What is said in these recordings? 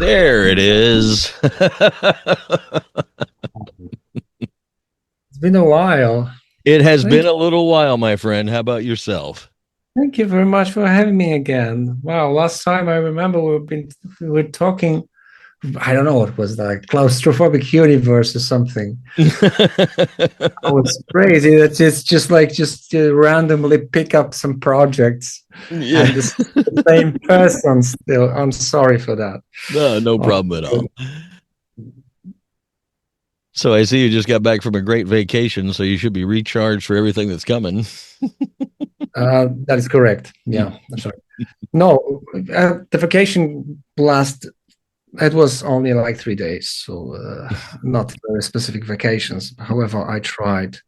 There it is. It's been a while. It has Thank been you. a little while, my friend. How about yourself? Thank you very much for having me again. Wow, last time I remember we were talking, I don't know what was like claustrophobic universe or something. Oh, it's crazy that it's just like just randomly pick up some projects Yeah. and the same person still. I'm sorry for that. No, no Oh, problem at all. So I see you just got back from a great vacation, so you should be recharged for everything that's coming. that is correct. Yeah, that's right. No, the vacation last it was only like 3 days, so not very specific vacations. However, I tried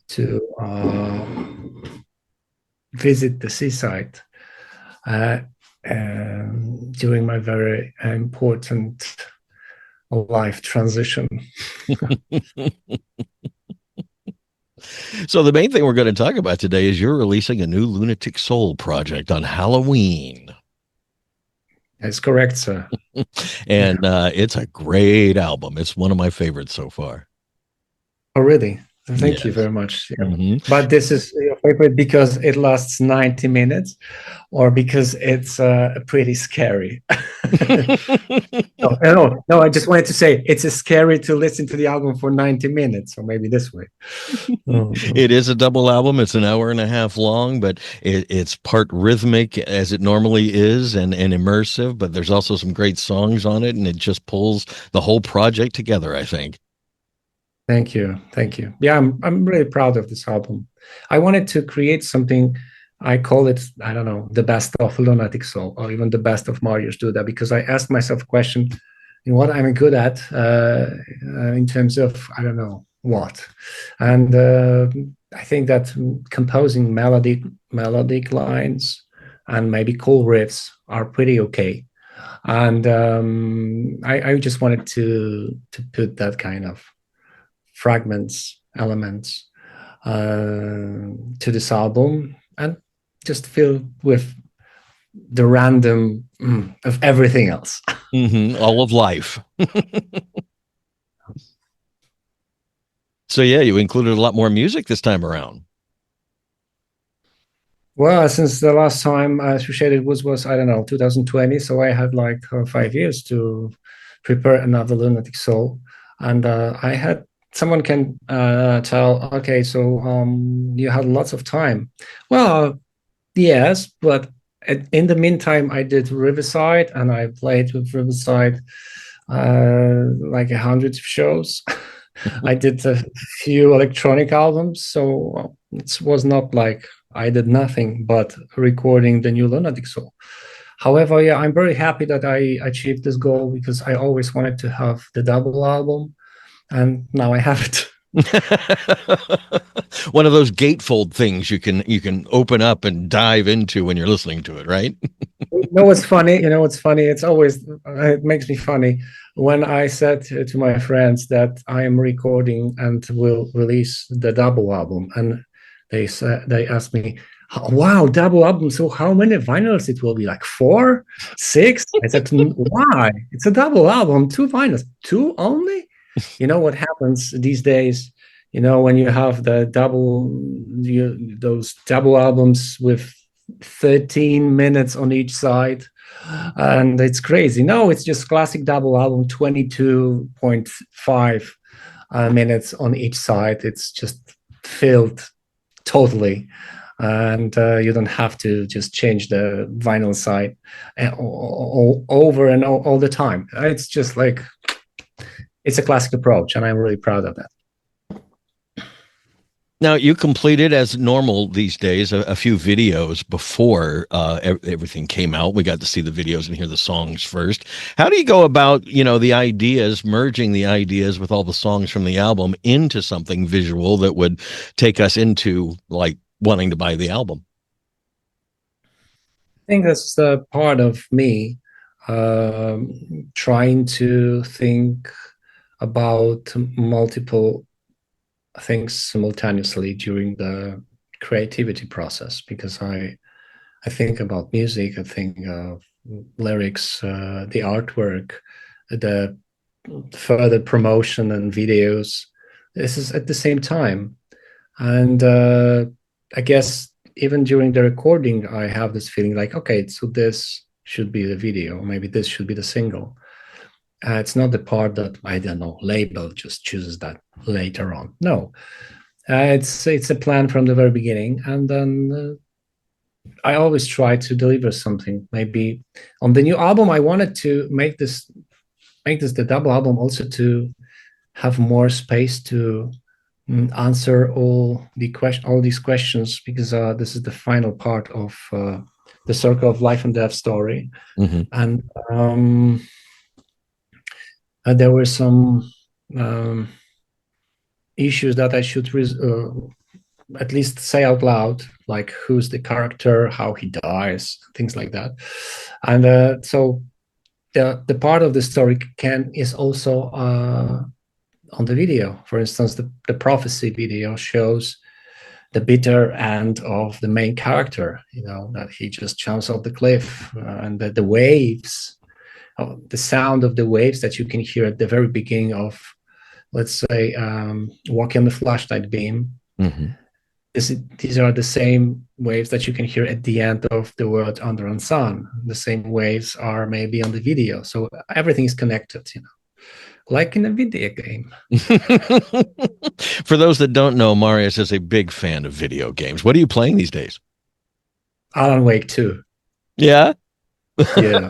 to visit the seaside uh, during my very important life transition. So the main thing we're going to talk about today is you're releasing a new Lunatic Soul project on Halloween. That's correct, sir. Yeah. And it's a great album. It's one of my favorites so far. Oh, really? Thank you Yes. very much. Yeah. Hmm. But this is your favorite because it lasts 90 minutes or because it's pretty scary. No, no, no, I just wanted to say it's scary to listen to the album for 90 minutes, or maybe this way. Oh, It is a double album. It's an hour and a half long, but it's part rhythmic as it normally is and immersive, but there's also some great songs on it, and it just pulls the whole project together, I think. thank you. Thank you. Yeah, I'm really proud of this album. I wanted to create something. I call it, I don't know, the best of Lunatic Soul or even the best of MARIUSZ DUDA because I asked myself a question in what I'm good at in terms of, I don't know, what. And I think that composing melodic lines and maybe cool riffs are pretty okay. And I just wanted to put that kind of fragments, elements to this album and just fill with the random of everything else. All of life. So yeah, you included a lot more music this time around. Well, since the last time I associated was I don't know 2020, so I had like 5 years to prepare another Lunatic Soul, and I had someone can tell, okay, so you had lots of time. Well, yes, but in the meantime, I did Riverside, and I played with Riverside like 100 shows. I did a few electronic albums, so it was not like I did nothing but recording the new Lunatic Soul. However, yeah, I'm very happy that I achieved this goal because I always wanted to have the double album, and now I have it. One of those gatefold things you can open up and dive into when you're listening to it, right? You know what's funny? You know what's funny? It's always it makes me funny when I said to my friends that I am recording and will release the double album, and they asked me, "Wow, double album! So how many vinyls it will be? Like four, six?" I said, "Why? It's a double album, two vinyls, two only." You know what happens these days? You know when you have the those double albums with 13 minutes on each side. And it's crazy. No, it's just classic double album, 22.5 minutes on each side. It's just filled totally. And you don't have to just change the vinyl side over and all the time. It's just like, it's a classic approach. And I'm really proud of that. Now, you completed as normal these days a few videos before everything came out. We got to see the videos and hear the songs first. How do you go about, the ideas, merging the ideas with all the songs from the album into something visual that would take us into like wanting to buy the album? I think that's the part of me trying to think about multiple things simultaneously during the creativity process because I I think about music. I think of lyrics, the artwork, the further promotion and videos. This is at the same time. And I guess even during the recording, I have this feeling like, okay, so this should be the video, maybe this should be the single. It's not the part that, I don't know, label just chooses that later on. No, it's a plan from the very beginning, and then I always try to deliver something. Maybe on the new album, I wanted to make this the double album also to have more space to answer all these questions, because this is the final part of the circle of life and death story. Mm-hmm. And there were some um, issues that I should at least say out loud, like who's the character, how he dies, things like that. And so the part of the story is also on the video. For instance, the prophecy video shows the bitter end of the main character, that he just jumps off the cliff, and the waves, the sound of the waves that you can hear at the very beginning of, let's say, Walking on the Flashlight Beam. Mm-hmm. These are the same waves that you can hear at the end of the World Under Unsun. The same waves are maybe on the video. So everything is connected, like in a video game. For those that don't know, Mariusz is a big fan of video games. What are you playing these days? Alan Wake 2. Yeah. Yeah.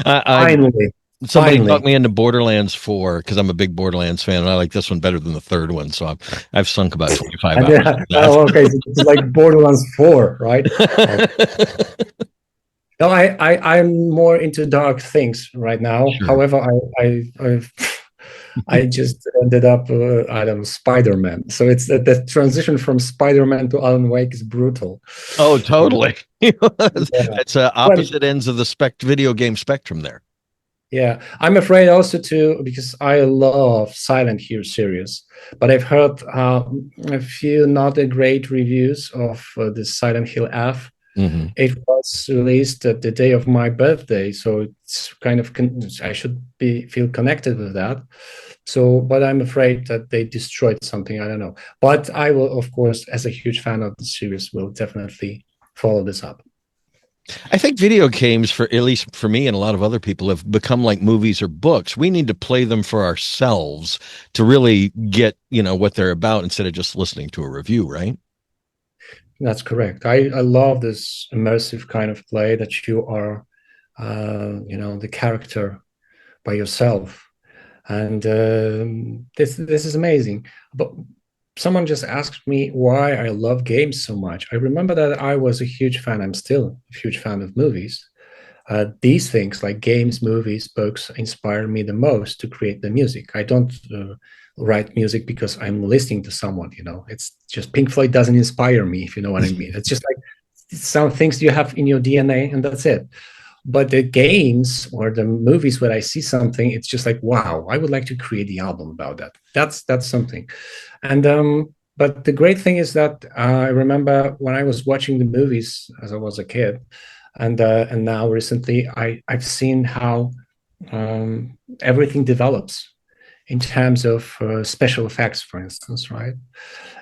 Finally. Somebody Finally. talked me into Borderlands 4 because I'm a big Borderlands fan, and I like this one better than the third one. So I've sunk about 25 hours. Oh, okay. So it's like Borderlands 4, right? No, I'm more into dark things right now. Sure. However, I just ended up, I don't know, Spider-Man. So it's the transition from Spider-Man to Alan Wake is brutal. Oh, totally. It's opposite ends of the video game spectrum there. Yeah, I'm afraid also because I love Silent Hill series, but I've heard a few not great reviews of the Silent Hill F. Mm-hmm. It was released at the day of my birthday, so it's kind of I should feel connected with that. So, but I'm afraid that they destroyed something. I don't know, but I will, of course, as a huge fan of the series, will definitely follow this up. I think video games, at least for me and a lot of other people, have become like movies or books. We need to play them for ourselves to really get, what they're about instead of just listening to a review, right? That's correct. I love this immersive kind of play that you are, the character by yourself. And this is amazing. But someone just asked me why I love games so much. I remember that I was a huge fan. I'm still a huge fan of movies. These things like games, movies, books inspire me the most to create the music. I don't write music because I'm listening to someone, It's just Pink Floyd doesn't inspire me, if you know what I mean. It's just like some things you have in your DNA and that's it. But the games or the movies where I see something, it's just like, wow, I would like to create the album about that. That's something. And but the great thing is that I remember when I was watching the movies as I was a kid, and now recently I've seen how everything develops in terms of special effects, for instance, right?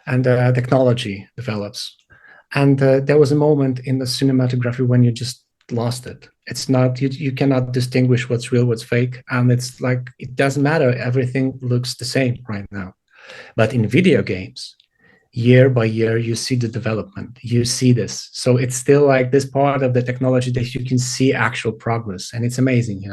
And technology develops. And there was a moment in the cinematography when you just lost it. It's not, you cannot distinguish what's real, what's fake. And it's like, it doesn't matter. Everything looks the same right now. But in video games, year by year, you see the development, you see this. So it's still like this part of the technology that you can see actual progress. And it's amazing,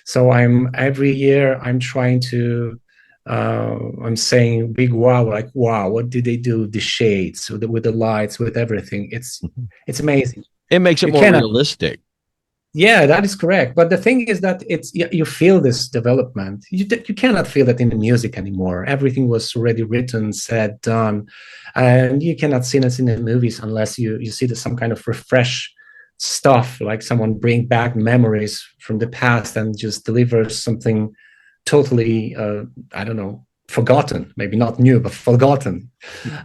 So every year I'm trying to, I'm saying big wow, like, wow, what did they do? The shades with the lights, with everything. It's amazing. It makes it more realistic. Yeah, that is correct. But the thing is that you feel this development. You cannot feel that in the music anymore. Everything was already written, said, done. And you cannot see this in the movies unless you see some kind of refresh stuff, like someone bring back memories from the past and just delivers something totally, I don't know, forgotten, maybe not new, but forgotten.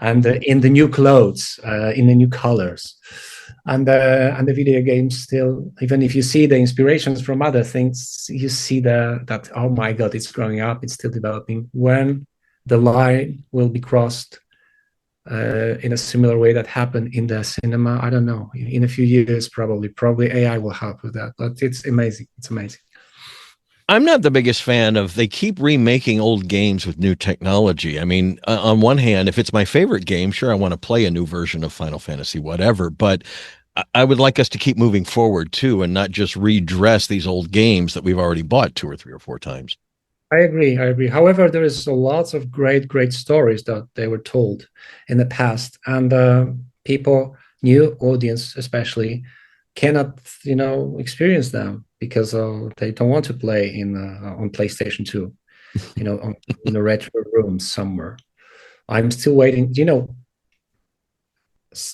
And in the new clothes, in the new colors. and the video games still, even if you see the inspirations from other things, you see that, oh my god, it's growing up, it's still developing. When the line will be crossed in a similar way that happened in the cinema, I don't know. In a few years, probably AI will help with that. But it's amazing. It's amazing. I'm not the biggest fan of they keep remaking old games with new technology. I mean, on one hand, if it's my favorite game, sure, I want to play a new version of Final Fantasy, whatever. But I would like us to keep moving forward too, and not just redress these old games that we've already bought two or three or four times. I agree. I agree. However, there is lots of great stories that they were told in the past, and people, new audience especially, cannot, experience them because they don't want to play in on PlayStation 2, in a retro room somewhere. I'm still waiting.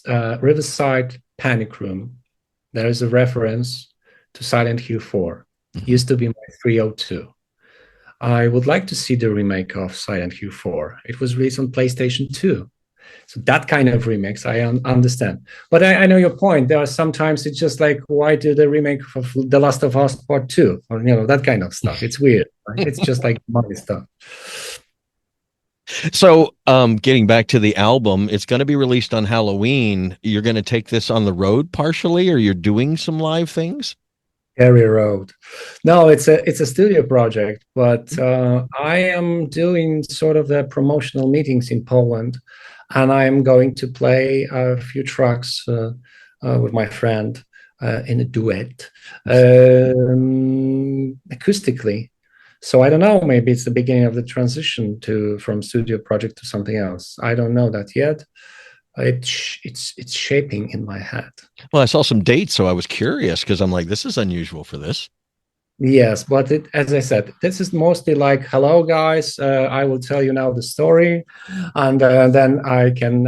Riverside Panic Room. There is a reference to Silent Hill 4. Mhm. Used to be my 302. I would like to see the remake of Silent Hill 4. It was released on PlayStation 2. So that kind of remakes, I understand. But I know your point. There are sometimes it's just like, why do the remake of The Last of Us Part 2? Or, that kind of stuff. It's weird. Right? It's just like money stuff. So, getting back to the album, it's going to be released on Halloween. You're going to take this on the road partially, or you're doing some live things? Gary Road. No, it's a studio project, but I am doing sort of the promotional meetings in Poland, and I am going to play a few tracks with my friend in a duet, acoustically. So I don't know. Maybe it's the beginning of the transition to from studio project to something else. I don't know that yet. It's shaping in my head. Well, I saw some dates, so I was curious because I'm like, this is unusual for this. Yes, but as I said, this is mostly like, hello guys, I will tell you now the story, and then I can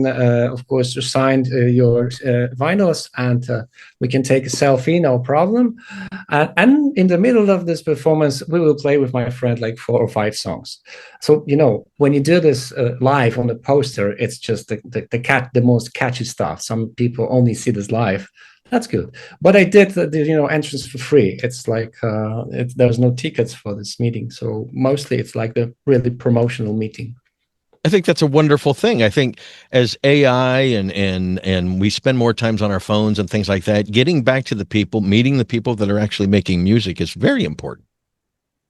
of course sign your vinyls, and we can take a selfie, no problem. And in the middle of this performance, we will play with my friend like 4 or 5 songs. So when you do this live on the poster, it's just the most catchy stuff. Some people only see this live. That's good. But I did the entrance for free. It's like there's no tickets for this meeting, so mostly it's like the really promotional meeting. I think that's a wonderful thing. I think as AI and we spend more times on our phones and things like that, getting back to the people, meeting the people that are actually making music is very important.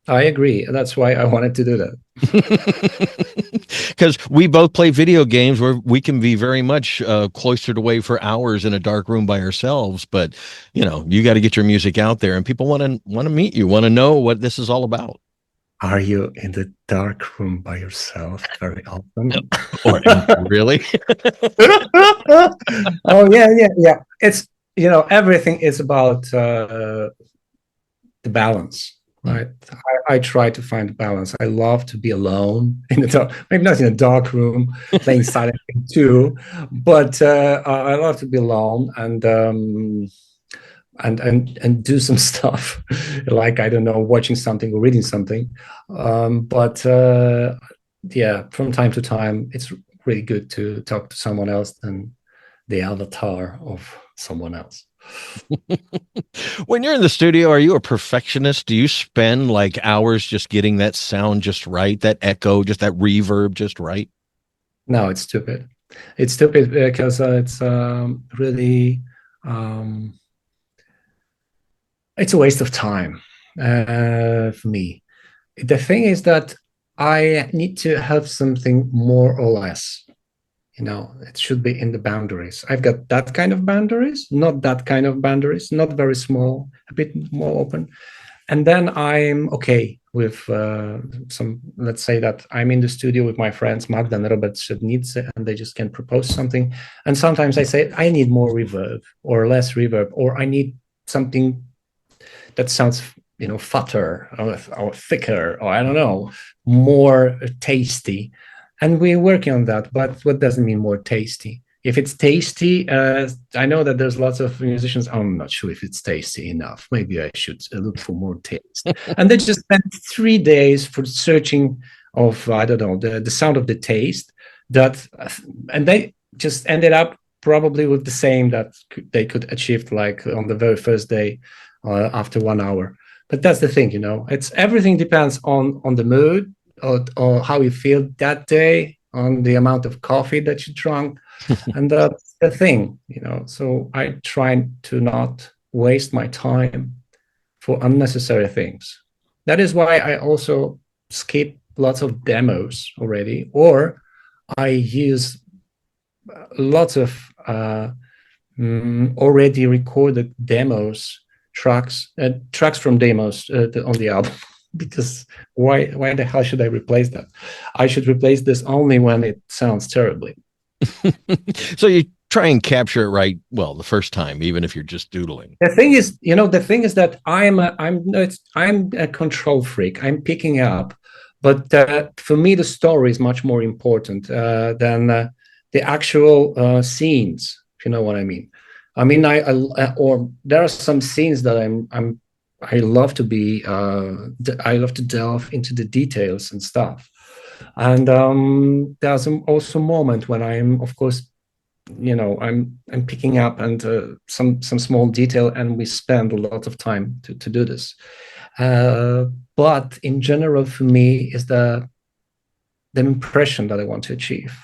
I agree. That's why I wanted to do that. Because we both play video games where we can be very much cloistered away for hours in a dark room by ourselves. But you got to get your music out there, and people want to meet you, want to know what this is all about. Are you in the dark room by yourself very often? Or really? Oh yeah. It's everything is about the balance, right? I try to find balance. I love to be alone in the dark, maybe not in a dark room playing Silent Hill 2, but I love to be alone and do some stuff like, I don't know, watching something or reading something. But yeah, from time to time, it's really good to talk to someone else than the avatar of someone else. When you're in the studio, are you a perfectionist? Do you spend like hours just getting that sound just right, that echo, just that reverb just right? No, it's stupid. It's stupid because it's really um, it's a waste of time for me. The thing is that I need to have something more or less. It should be in the boundaries. I've got that kind of boundaries, not that kind of boundaries, not very small, a bit more open. And then I'm okay with let's say that I'm in the studio with my friends, Magda and Robert Szednicy, and they just can propose something. And sometimes I say, I need more reverb or less reverb, or I need something that sounds, fatter or thicker, or I don't know, more tasty. And we're working on that. But what doesn't mean more tasty? If it's tasty, I know that there's lots of musicians. I'm not sure if it's tasty enough. Maybe I should look for more taste. And they just spent 3 days for searching of, I don't know, the sound of the taste that, and they just ended up probably with the same that they could achieve like on the very first day after 1 hour. But that's the thing, it's everything depends on the mood or how you feel that day, on the amount of coffee that you drank, and that's the thing, So I try to not waste my time for unnecessary things. That is why I also skip lots of demos already, or I use lots of already recorded tracks from demos on the album. Because why the hell should I replace that? I should replace this only when it sounds terribly. So you try and capture it right, well, the first time, even if you're just doodling. The thing is that I'm a control freak. I'm picking up, but for me, the story is much more important than the actual scenes. If you know what I mean. I mean, or there are some scenes that I love to be. I love to delve into the details and stuff. And there's also a moment when I'm, of course, I'm picking up and some small detail, and we spend a lot of time to do this. But in general, for me, is the impression that I want to achieve,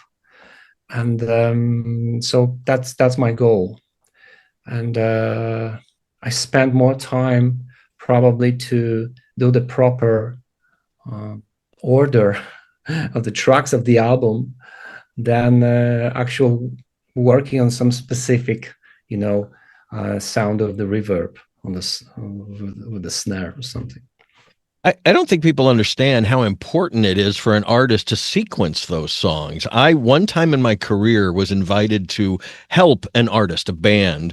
and so that's my goal. And I spend more time probably to do the proper order of the tracks of the album than actual working on some specific, sound of the reverb on this with the snare or something. I don't think people understand how important it is for an artist to sequence those songs. I, one time in my career, was invited to help an artist, a band.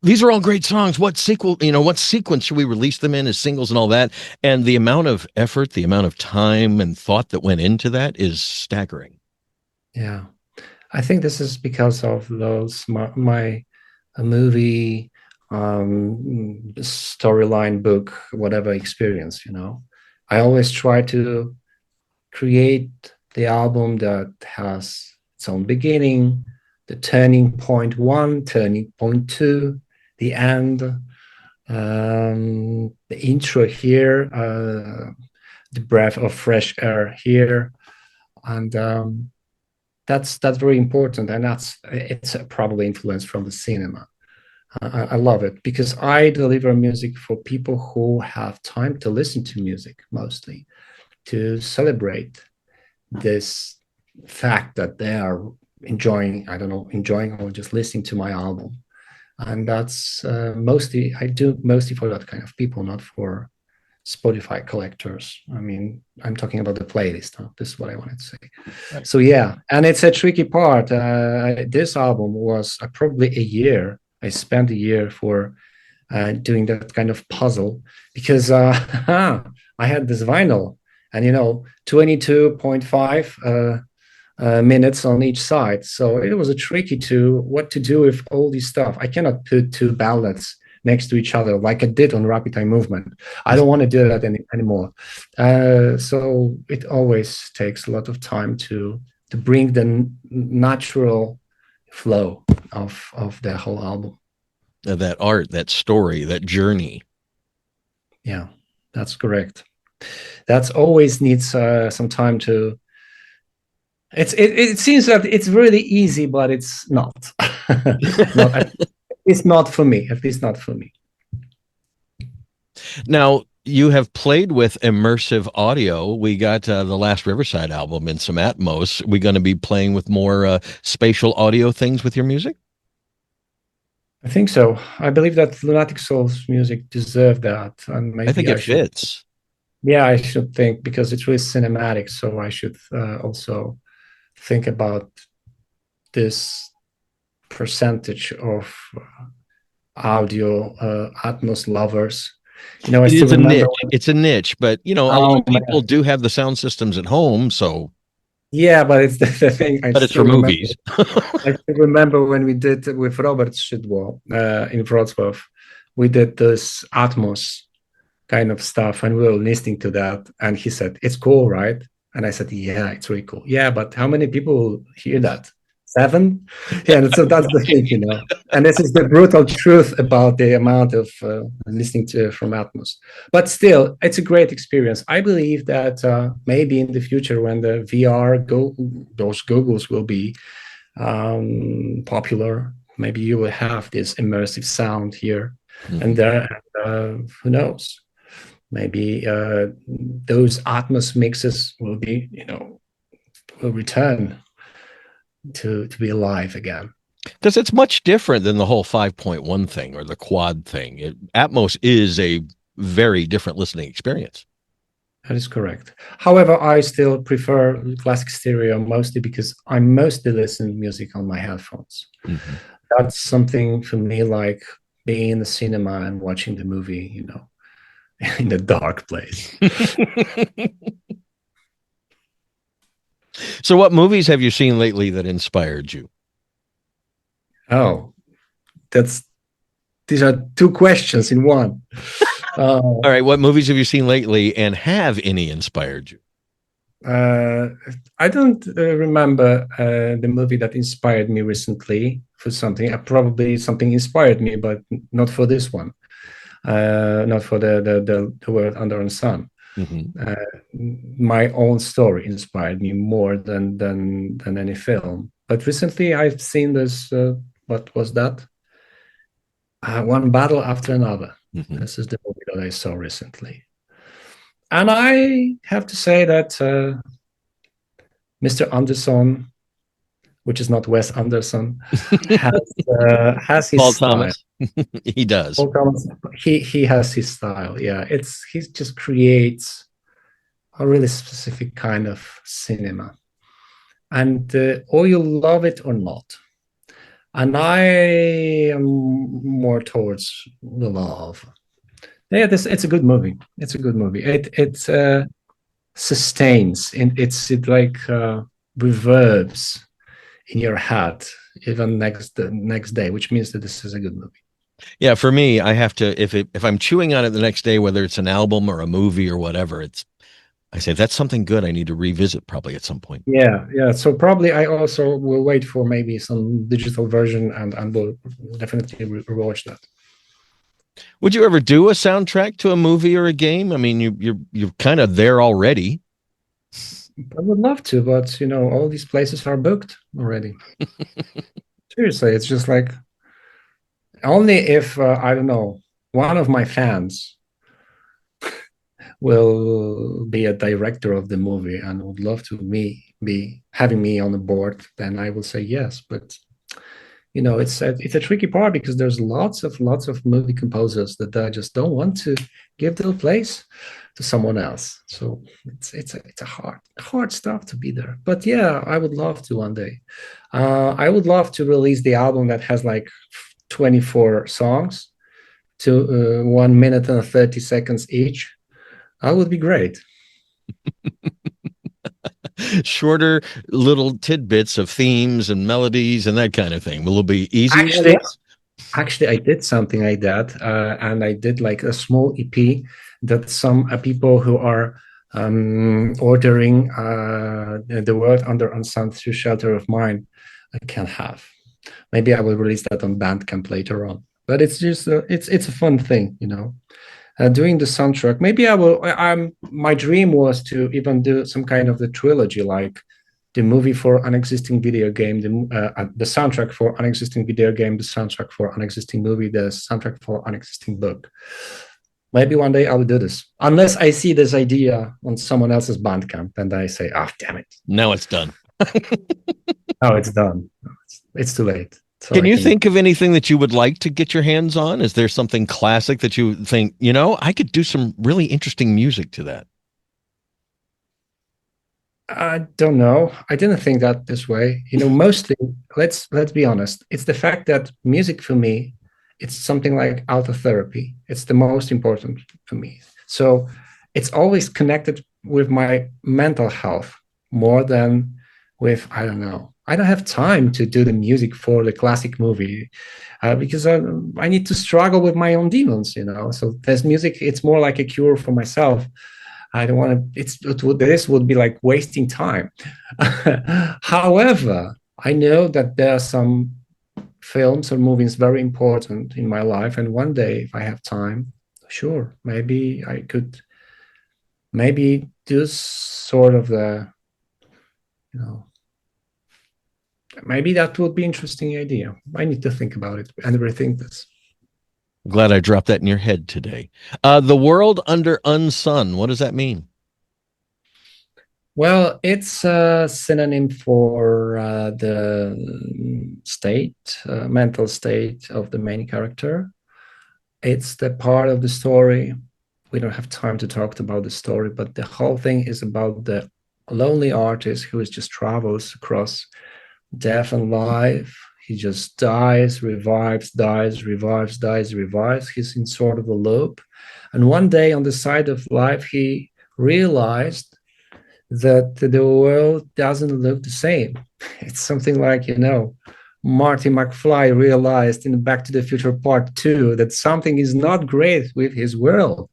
These are all great songs. What sequence should we release them in as singles and all that? And the amount of effort, the amount of time and thought that went into that is staggering. Yeah. I think this is because of those my movie, storyline, book, whatever experience. I always try to create the album that has its own beginning, the turning point 1, turning point 2, the end, the intro here, the breath of fresh air here, and that's very important, and it's probably influenced from the cinema. I love it because I deliver music for people who have time to listen to music, mostly to celebrate this fact that they are enjoying or just listening to my album. And that's mostly, I do mostly for that kind of people, not for Spotify collectors. I mean, I'm talking about the playlist. Huh? This is what I wanted to say. Right. So yeah, and it's a tricky part. This album was probably a year. I spent a year for doing that kind of puzzle because I had this vinyl, and 22.5 minutes on each side. So it was a tricky what to do with all this stuff. I cannot put two ballads next to each other like I did on Rapid Eye Movement. I don't want to do that anymore. So it always takes a lot of time to bring the natural flow of the whole album. That art, that story, that journey. Yeah, that's correct. That's always needs some time to. It seems that it's really easy, but it's not. It's not for me. At least not for me. Now, you have played with immersive audio. We got the last Riverside album in some Atmos. We're going to be playing with more spatial audio things with your music? I think so. I believe that Lunatic Soul's music deserved that. And maybe I think it fits. Yeah, I should think, because it's really cinematic. So I should also think about this percentage of audio Atmos lovers. It is a niche. It's a niche, but a lot of people do have the sound systems at home. So yeah, but it's the thing. But it's for movies. I still remember when we did with Robert Shidwell in Wrocław, we did this Atmos kind of stuff, and we were listening to that, and he said, "It's cool, right?" And I said, "Yeah, it's really cool." Yeah, but how many people hear that? 7. Yeah, so that's the thing, and this is the brutal truth about the amount of listening to from Atmos. But still, it's a great experience. I believe that maybe in the future, when the those goggles will be popular, maybe you will have this immersive sound here and there. Who knows? Maybe those Atmos mixes will be, will return to be alive again. Because it's much different than the whole 5.1 thing or the quad thing. Atmos is a very different listening experience. That is correct. However, I still prefer classic stereo mostly because I mostly listen to music on my headphones. That's something for me like being in the cinema and watching the movie, in a dark place. So what movies have you seen lately that inspired you? Oh, these are two questions in one. All right, what movies have you seen lately and have any inspired you? I don't remember the movie that inspired me recently for something. Probably something inspired me, but not for this one. Not for the World Under Unsun. My own story inspired me more than any film. But recently, I've seen this. What was that? One battle after another. This is the movie that I saw recently, and I have to say that Mr. Anderson, which is not Wes Anderson, has his Paul style. Thomas. He does. Paul Thomas, he has his style. Yeah, he just creates a really specific kind of cinema, and or you love it or not. And I am more towards the love. Yeah, it's a good movie. It's a good movie. It sustains, and it like reverbs in your head even the next day, which means that this is a good movie. Yeah, for me, I have to if I'm chewing on it the next day, whether it's an album or a movie or whatever, I say that's something good I need to revisit probably at some point. Yeah. So probably I also will wait for maybe some digital version and will definitely rewatch that. Would you ever do a soundtrack to a movie or a game? I mean, you're kind of there already. I would love to, but all these places are booked already. Seriously, it's just like only if I don't know, one of my fans will be a director of the movie and would love to be having me on the board, then I will say yes. But it's a tricky part because there's lots of movie composers that I just don't want to give the place to someone else. So it's a hard stuff to be there. But yeah, I would love to one day. I would love to release the album that has like 24 songs to 1 minute and 30 seconds each. That would be great. Shorter little tidbits of themes and melodies and that kind of thing. Will it be easy? Actually, I did something like that, and I did like a small EP that some people who are ordering the World Under Unsun through Shelter of Mine can have. Maybe I will release that on Bandcamp later on. But it's just it's a fun thing, doing the soundtrack. Maybe I will. My dream was to even do some kind of the trilogy, like the movie for an existing video game, the soundtrack for an existing video game, the soundtrack for an existing movie, the soundtrack for an existing book. Maybe one day I will do this, unless I see this idea on someone else's Bandcamp and I say, "Ah, damn it! Now it's done." Now it's done. It's too late. So Can you think of anything that you would like to get your hands on? Is there something classic that you think, I could do some really interesting music to that? I don't know. I didn't think that this way. Mostly, let's be honest. It's the fact that music for me, it's something like auto therapy. It's the most important for me. So it's always connected with my mental health more than with, I don't know. I don't have time to do the music for the classic movie because I need to struggle with my own demons, So there's music. It's more like a cure for myself. I don't want to. This would be like wasting time. However, I know that there are some films or movies very important in my life, and one day, if I have time, sure, maybe I could maybe do sort of the, you know, maybe that would be interesting idea. I need to think about it and rethink this. Glad I dropped that in your head today. The World Under Unsun. What does that mean? Well, it's a synonym for the mental state of the main character. It's the part of the story. We don't have time to talk about the story, but the whole thing is about the lonely artist who just travels across death and life. He just dies, revives, dies, revives, dies, revives. He's in sort of a loop. And one day on the side of life, he realized that the world doesn't look the same. It's something like, Marty McFly realized in Back to the Future Part 2 that something is not great with his world.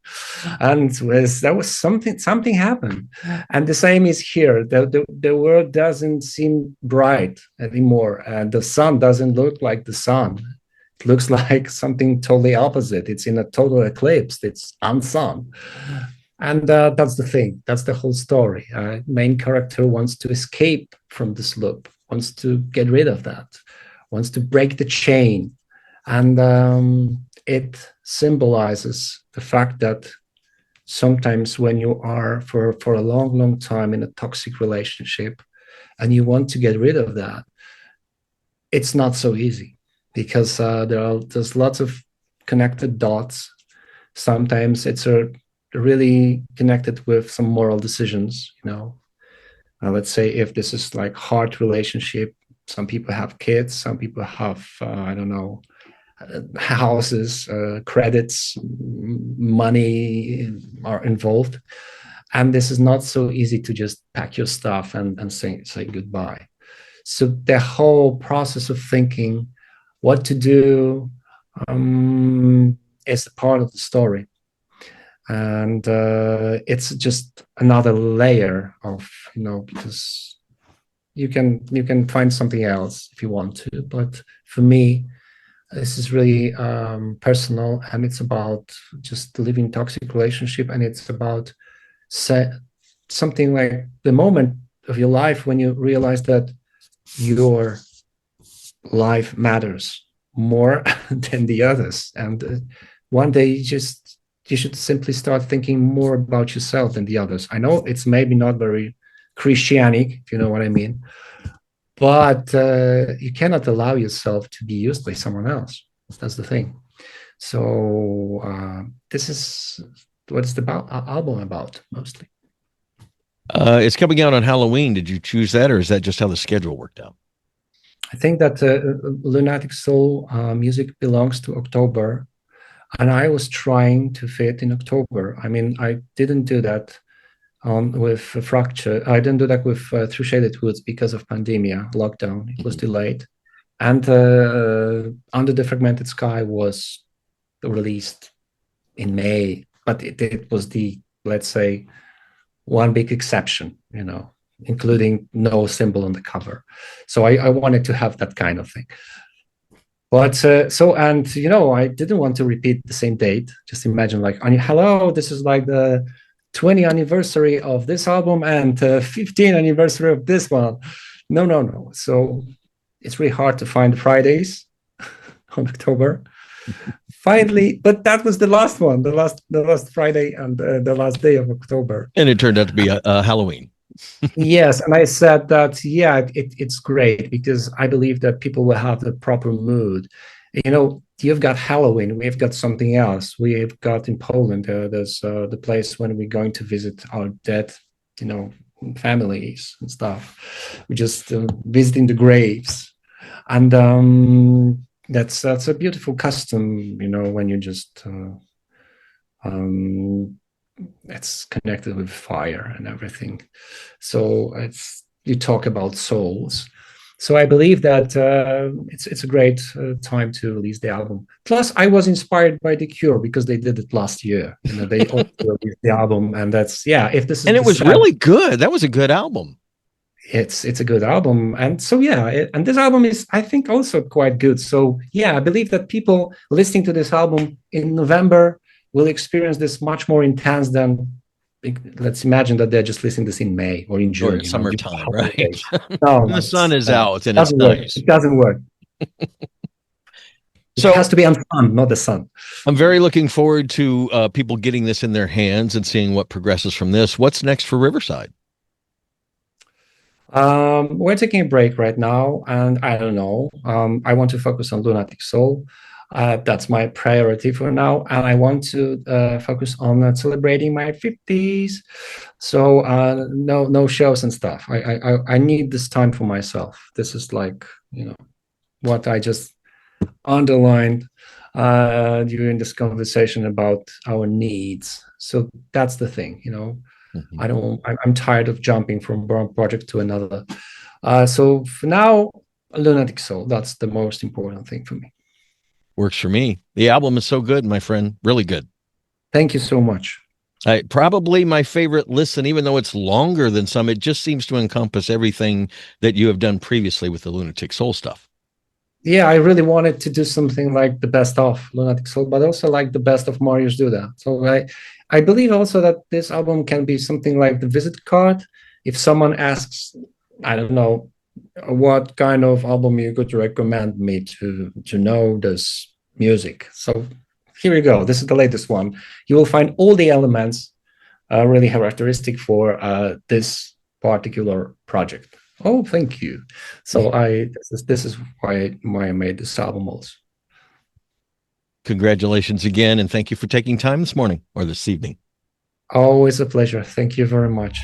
And that was something happened. And the same is here. The world doesn't seem bright anymore. And the sun doesn't look like the sun. It looks like something totally opposite. It's in a total eclipse. It's unsun. And that's the thing. That's the whole story. Main character wants to escape from this loop, wants to get rid of that, wants to break the chain. And it symbolizes the fact that sometimes when you are for a long, long time in a toxic relationship and you want to get rid of that, it's not so easy because there's lots of connected dots. Sometimes it's really connected with some moral decisions. Let's say if this is like heart relationship, some people have kids, some people have I don't know, houses, credits, money are involved, and this is not so easy to just pack your stuff and say goodbye. So the whole process of thinking what to do is part of the story, and it's just another layer of, because you can find something else if you want to, but for me this is really personal, and it's about just living toxic relationship, and it's about something like the moment of your life when you realize that your life matters more than the others, and one day you should simply start thinking more about yourself than the others. I know it's maybe not very Christianic, if you know what I mean, but you cannot allow yourself to be used by someone else. That's the thing. So this is what it's about album about mostly. It's coming out on Halloween. Did you choose that, or is that just how the schedule worked out? I think that Lunatic Soul music belongs to October, and I was trying to fit in October. I mean, I didn't do that with Fracture. I didn't do that with Through Shaded Woods because of pandemia, lockdown. It was delayed. And Under the Fragmented Sky was released in May, but it was let's say, one big exception, including no symbol on the cover. So I wanted to have that kind of thing. But I didn't want to repeat the same date. Just imagine like, hello, this is like the 20th anniversary of this album and 15th anniversary of this one. No. So it's really hard to find Fridays on October. Finally, but that was the last one, the last Friday and the last day of October. And it turned out to be Halloween. Yes, and I said that, yeah, it's great because I believe that people will have the proper mood. You've got Halloween, we've got something else. We've got in Poland, there's the place when we're going to visit our dead, families and stuff. We're just visiting the graves. And that's a beautiful custom, when you just it's connected with fire and everything. So you talk about souls. So I believe that it's a great time to release the album. Plus, I was inspired by The Cure because they did it last year. They also released the album, and that's, yeah. If this is, and it was really good. That was a good album. it's a good album, and so yeah, and this album is, I think, also quite good. So yeah, I believe that people listening to this album in November will experience this much more intense than, let's imagine that they're just listening to this in May or in Or June, in summertime, right? No, When the no, sun is no, out and it it's doesn't work. nice. It doesn't work. It has So to be on sun, not the sun. I'm very looking forward to people getting this in their hands and seeing what progresses from this. What's next for Riverside? We're taking a break right now, and I don't know. I want to focus on Lunatic Soul. That's my priority for now, and I want to focus on celebrating my 50s. So no shows and stuff. I need this time for myself. This is like, what I just underlined during this conversation about our needs. So that's the thing. Mhm. I'm tired of jumping from one project to another. So for now, Lunatic Soul, that's the most important thing for me. Works for me. The album is so good, my friend. Really good. Thank you so much. Probably my favorite listen, even though it's longer than some, it just seems to encompass everything that you have done previously with the Lunatic Soul stuff. Yeah, I really wanted to do something like the best of Lunatic Soul, but also like the best of MARIUSZ DUDA. So I believe also that this album can be something like the visit card. If someone asks, I don't know, what kind of album you could recommend me to know this music. So here we go. This is the latest one. You will find all the elements really characteristic for this particular project. Oh, thank you. So this is why I made this album also. Congratulations again, and thank you for taking time this morning or this evening. Always a pleasure. Thank you very much.